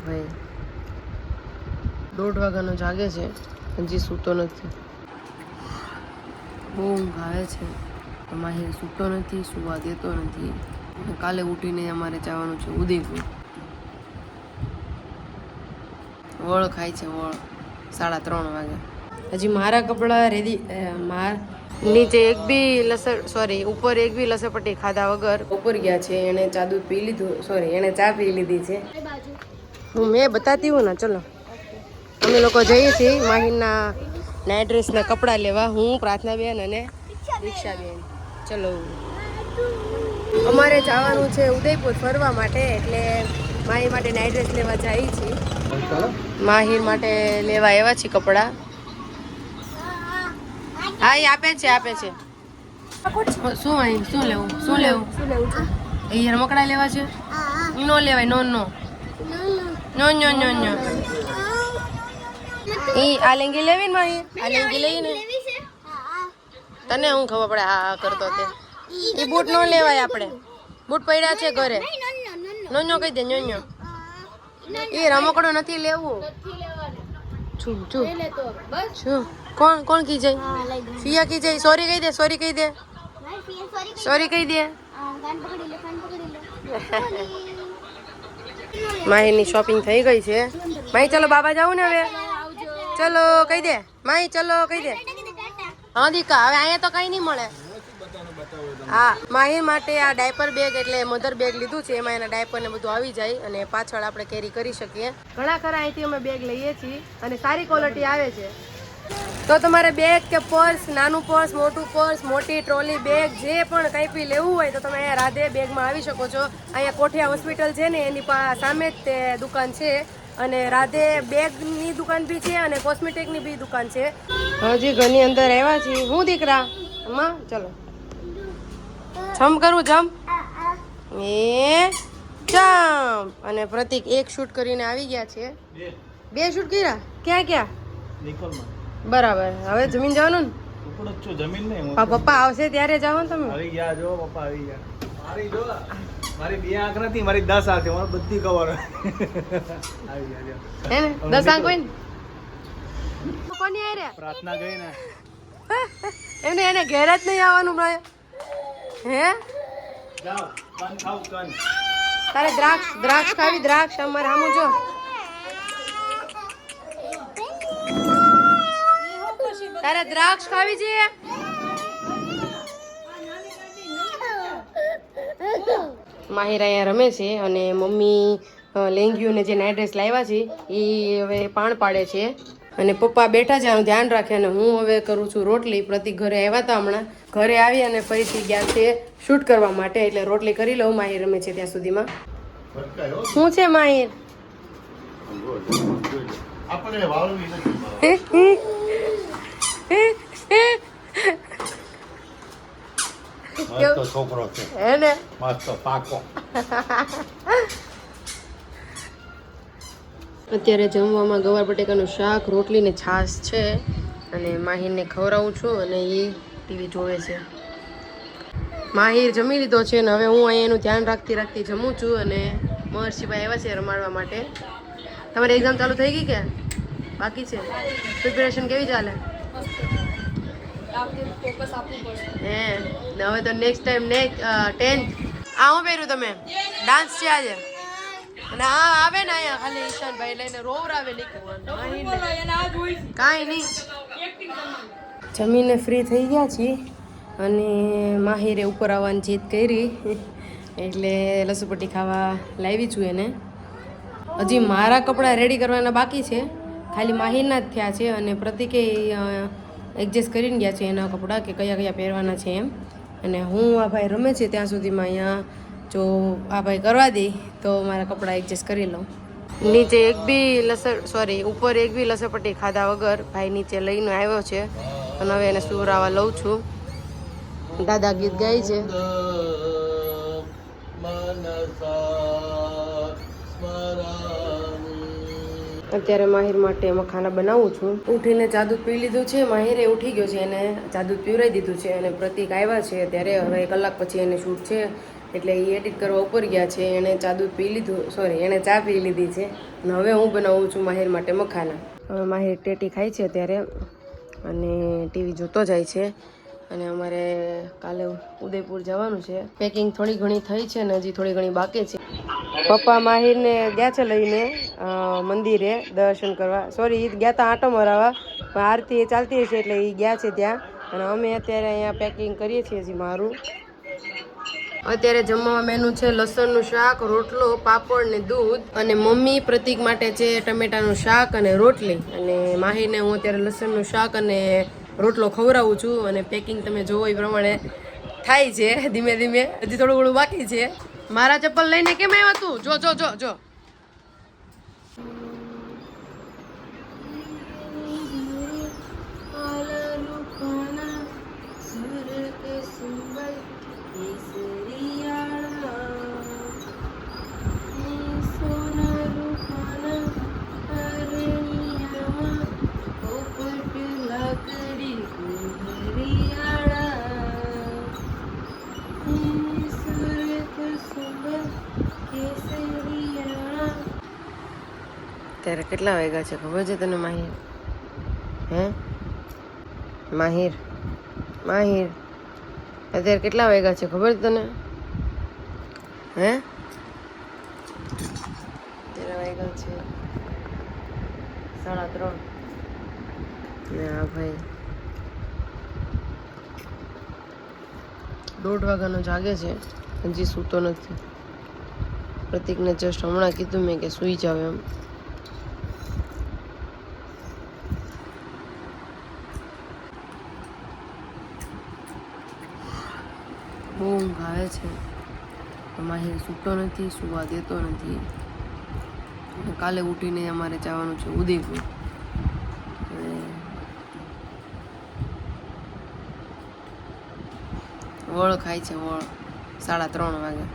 ભાઈ 1:30 વાગ્યાનો જાગે છે, હજી સૂતો નથી. બહુ ઊંઘ આવે છે. માહિર સૂતો નથી, સુવા દેતો નથી. કાલે ઉઠીને અમારે જવાનું છે ઉદયપુર. વળ ખાય છે, વળ 3:30 વાગે. હજી મારા કપડાં રેડી. નીચે એક બી ઉપર એક બી લસરપટ્ટી ખાધા વગર ઉપર ગયા છે. એને ચા દૂધ પી લીધું, એને ચા પી લીધી છે. મેં બતાતી હું ને. ચલો અમે લોકો જઈએ છીએ માહિરના નાઇટ ડ્રેસના કપડાં લેવા. હું, પ્રાર્થનાબેન અને દીક્ષાબેન. ચલો અમારે જવાનું છે ઉદયપુર ફરવા માટે, એટલે માહિર માટે નાઇટ ડ્રેસ લેવા જઈએ છીએ. માહિર માટે લેવા આવ્યા છીએ કપડાં. હા, એ આપે છે. શું લેવું એ રમકડા લેવા છે? નો લેવાય. નો આ લેંગી લેવી ને માહિર? આ લેંગી લઈ ને તને હું ખબર પડે આ કરતો તે. એ બૂટ નો લેવાય. આપણે બૂટ પડ્યા છે ઘરે. નો કહી દે. એ રમકડો નથી લેવું. છું કોણ કી જાય? ફિયા કી જાય. સોરી કહી દે. માહીની શોપિંગ થઈ ગઈ છે. માહી ચલો બાબા જાવું ને હવે. ચલો કહી દે માહી. ચલો કહી દે. હા દીકા, હવે અહીંયા તો કઈ નહીં મળે. હા, માહી માટે આ ડાયપર બેગ એટલે મધર બેગ લીધું છે. એમાં એના ડાયપર ને બધું આવી જાય અને પાછળ આપણે કેરી કરી શકીએ. ઘણા ખરા અહીંથી અમે બેગ લઈએ છીએ અને સારી ક્વોલિટી આવે છે. તો તમારે બેગ કે પર્સ, નાનું પર્સ, મોટું પર્સ, મોટી ટ્રોલી બેગ જે પણ કંઈ બી લેવું હોય તો તમે અહીંયા રાધે બેગમાં આવી શકો છો. અહીંયા કોઠિયા હોસ્પિટલ છે ને એની સામે જ તે દુકાન છે. અને રાધે બેગની દુકાન બી છે અને કોસ્મેટિકની બી દુકાન છે. હજી ઘરની અંદર આવ્યા છીએ. હું દીકરા અમ્મા ચલો જમ કરું. જમ અને પ્રતિક એક શૂટ કરીને આવી ગયા છે. 2 શૂટ કર્યા. ક્યાં? બરાબર. હવે જમીન જવાનું ને? પપ્પા આવશે ત્યારે જાવ ને તમે. આવી ગયા જો પપ્પા આવી ગયા. મારી 2 આંખ નથી, મારી 10 આંખ છે. મારે બધી કવર આવી ગયા. હે ને 10 આંખ હોય ને? કોની આરે પ્રાર્થના ગઈ ને એને ઘેર જ નહીં આવવાનું ભાઈ. હે જાઓ કન ખાવ કન. તારે દ્રાક્ષ ખાવી? દ્રાક્ષ અમારે આમ જો. તારે દ્રાક્ષ ખાવી છે? માહિર અહીંયા રમે છે અને મમ્મી લેંગીઓને જે નાઇટ ડ્રેસ લાવ્યા છે એ હવે પાણ પાડે છે અને પપ્પા બેઠા છે આનું ધ્યાન રાખે. અને હું હવે કરું છું રોટલી. પ્રતિક ઘરે આવ્યા હતા હમણાં. ઘરે આવી અને ફરીથી ગયા છે શૂટ કરવા માટે, એટલે રોટલી કરી લઉં. માહિર રમે છે ત્યાં સુધીમાં. શું છે માહિર? આપણે વાળવી નથી. મસ્ત છોકરો છે એને મસ્ત પાકો. અત્યારે જમવામાં ગવાર બટેકાનું શાક, રોટલી ને છાશ છે અને માહિરને ખવડાવું છું અને એ ટીવી જોવે છે. માહિર જમી લીધો છે ને હવે હું અહીંયા એનું ધ્યાન રાખતી જમું છું. અને મહર્ષિભાઈ આવ્યા છે રમાડવા માટે. તમારી એક્ઝામ ચાલુ થઈ ગઈ કે બાકી છે? પ્રિપેરેશન કેવી ચાલે? હે ને હવે તો નેક્સ્ટ ટાઈમ 10th. આ હું પહેર્યું તમે? ડાન્સ છે આજે. અને આ આવે ને અહીંયા ખાલી ઈશાનભાઈ લઈને રોવરાવે કાંઈ નહીં. જમીને ફ્રી થઈ ગયા છીએ અને માહિરે ઉપર આવવાની જીદ કરી એટલે લસુપટ્ટી ખાવા લાવી છું એને. હજી મારા કપડાં રેડી કરવાના બાકી છે, ખાલી માહિરના જ થયા છે. અને પ્રતિકે એડજસ્ટ કરીને ગયા છે એના કપડાં કે કયા પહેરવાના છે એમ. અને હું આ ભાઈ રમે છે ત્યાં સુધીમાં અહીંયા જો આ ભાઈ કરવા દે તો મારા કપડાં એડજસ્ટ કરી લઉં. નીચે ઉપર એક બી લસરપટ્ટી ખાધા વગર ભાઈ નીચે લઈને આવ્યો છે અને હવે એને સુવરાવા લઉં છું. દાદા ગીત ગાય છે. અત્યારે માહિર માટે મખાના બનાવું છું. ઉઠીને ચા દૂધ પી લીધું છે. માહિરે ઉઠી ગયો છે, એને ચા દૂધ પીવરાઈ દીધું છે. અને પ્રતિક આવ્યા છે ત્યારે હવે કલાક પછી એને શૂટ છે એટલે એ એડિટ કરવા ઉપર ગયા છે. એણે ચા દૂધ પી લીધું, સોરી એણે ચા પી લીધી છે અને હવે હું બનાવું છું માહિર માટે મખાના. હવે માહિર ટેટી ખાય છે અત્યારે અને ટીવી જોતો જાય છે. અને અમારે કાલે ઉદયપુર જવાનું છે. પેકિંગ થોડી ઘણી થઈ છે ને હજી થોડી ઘણી બાકી છે. પપ્પા માહિરને ગયા છે લઈને મંદિરે દર્શન કરવા, સોરી એ ગયા હતા આંટો મરાવા, પણ આરતી ચાલતી હશે એટલે એ ગયા છે ત્યાં. અને અમે અત્યારે અહીંયા પેકિંગ કરીએ છીએ હજી મારું. અત્યારે જમવામાં મેનુ છે લસણનું શાક, રોટલો, પાપડ ને દૂધ. અને મમ્મી પ્રતિક માટે છે ટમેટાનું શાક અને રોટલી. અને માહીને હું અત્યારે લસણનું શાક અને રોટલો ખવડાવું છું. અને પેકિંગ તમે જોવો એ પ્રમાણે થાય છે ધીમે ધીમે, હજી થોડું ઘણું બાકી છે. મારા ચપ્પલ લઈને કેમ આવ્યા તું? જો જો જો જો. ત્યારે કેટલા વાગ્યા છે ખબર છે તને માહિર? હે માહિર, માહિર અત્યારે કેટલા વાગ્યા છે ખબર છે તને? હે અત્યારે વાગ્યા છે 3:30. ને હા ભાઈ 1:30 વાગ્યાનો જાગે છે, હજી સૂતો નથી. પ્રતિકને જસ્ટ હમણાં કીધું મેં કે સૂઈ જાવ એમ. બહુ ઊંઘ આવે છે. માહિર સૂતો નથી, સુવા દેતો નથી. કાલે ઉઠીને અમારે જવાનું છે ઉદયપુર. વળ ખાય છે, વળ 3:30 વાગે.